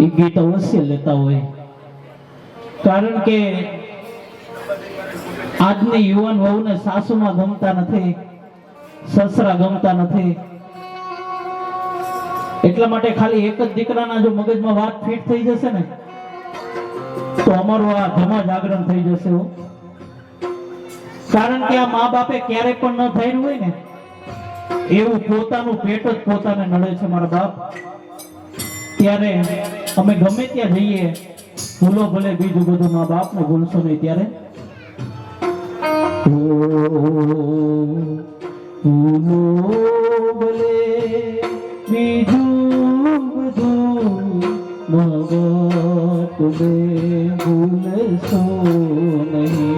એ ગીત અવશ્ય લેતા હોય, કારણ કે આજની યુવાન વહુને સાસુમાં ગમતા નથી, સસરા ગમતા નથી. એટલા માટે ખાલી એક જ દીકરાના જો મગજમાં વાત ફિટ થઈ જશે ને તો અમારું આ ધમા જાગરણ થઈ જશે. કારણ કે આ મા બાપે ક્યારે પણ ન થયું હોય ને એવું પોતાનું પેટ જ પોતાને નડે છે મારા બાપ. ત્યારે અમે ગમે ત્યાં જઈએ, ભૂલો ભલે બીજું બધું, મા બાપ ને ભૂલશો નહીં. ત્યારે ભૂલો ભલે બીજું બધું, મા બાપ ને ભૂલશો નહીં.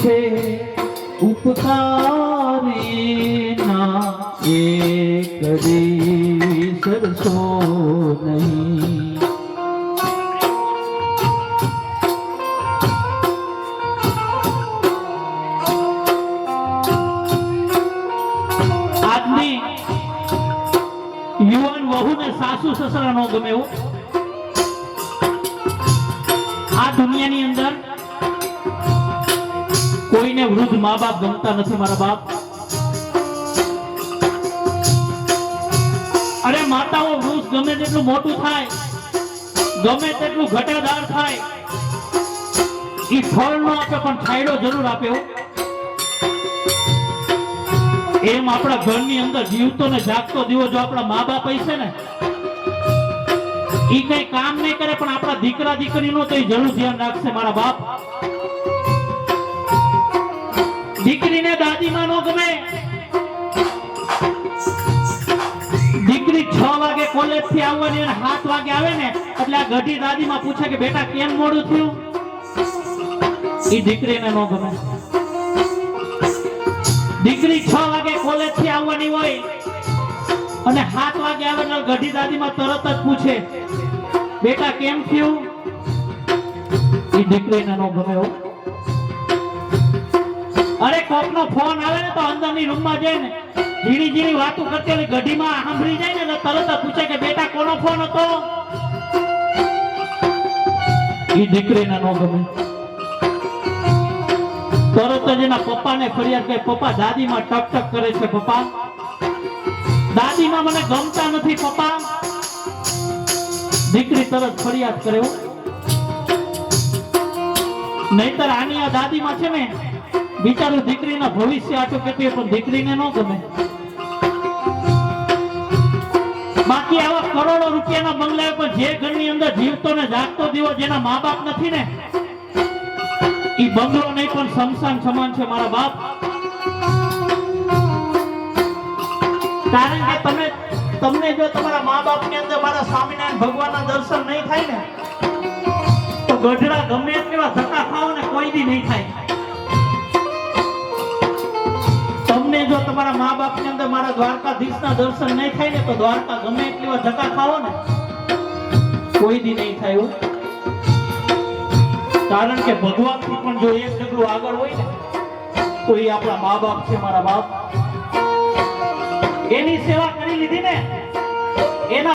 છે ઉપકારી ના એક સરસો નહીં. આજની યુવાન વહુને સાસુ સસરા નો ગમે એવું. આ દુનિયાની અંદર કોઈને વૃદ્ધ મા બાપ ગમતા નથી મારા બાપ. અરે માતાઓ વૃદ્ધ ગમે તેટલું મોટું થાય, ગમે તેટલું ઘટાદાર થાય, એ ફળ નો આપે પણ છાયડો જરૂર આપે. એમ આપણા ઘરની અંદર જીવતો ને જાગતો દીવો જો આપણા મા બાપ હશે ને, એ કઈ કામ નહીં કરે પણ આપણા દીકરા દીકરીનો તો જરૂર ધ્યાન રાખશે મારા બાપ. દીકરીને દાદીમાં નો ગમે. દીકરી 6 વાગે કોલેજ થી આવવાની અને 7 વાગે આવે ને એટલે આ ગઢી દાદીમાં પૂછે કે બેટા કેમ મોડું થયું. એ દીકરીને નો ગમે. દીકરી 6 વાગે કોલેજ થી આવવાની હોય અને 7 વાગે આવે એટલે ગઢી દાદીમાં તરત જ પૂછે બેટા કેમ થયું. એ દીકરીને નો ગમે. અરે કોક નો ફોન આવે ને તો અંદરની રૂમમાં જઈને ઝીણી ઝીણી વાતો કરતી ઓલી ગઢીમાં સાંભળી જાય ને તો તરત જ પૂછે કે બેટા કોનો ફોન હતો. એ દીકરીને નો ગમે. તરત જ એના પપ્પાને ફરિયાદ કરે, પપ્પા દાદીમાં ટક ટક કરે છે, પપ્પા દાદીમાં મને ગમતા નથી પપ્પા. દીકરી તરત ફરિયાદ કરે. નહીતર આની આ દાદીમાં છે ને બિચારું દીકરીના ભવિષ્ય આટલું કેટલું પણ દીકરીને ન ગમે. બાકી આવા કરોડો રૂપિયાના બંગલા પણ જે ઘરની અંદર જીવતો ને જાગતો દીવો જેના મા બાપ નથી ને, એ બંગલો નહીં પણ શમશાન સમાન છે મારા બાપ. કારણ કે તમને જો તમારા મા બાપ ની અંદર મારા સ્વામિનારાયણ ભગવાનના દર્શન નહીં થાય ને તો ગઢડા ગમે એટલા ધક્કા ખાઓ ને કોઈ દી નહીં થાય. જો તમારા મા બાપ ની અંદર મારા દ્વારકાધીશના દર્શન નહીં થાય ને તો દ્વારકા ગમે એટલી વાર ધક્કા ખાઓ ને કોઈ દી નહીં થાય. કારણ કે ભગવાન થી પણ જો એક ડગલું આગળ હોય ને તો એ આપણા મા બાપ છે મારા બાપ. એની સેવા કરી લીધી ને એના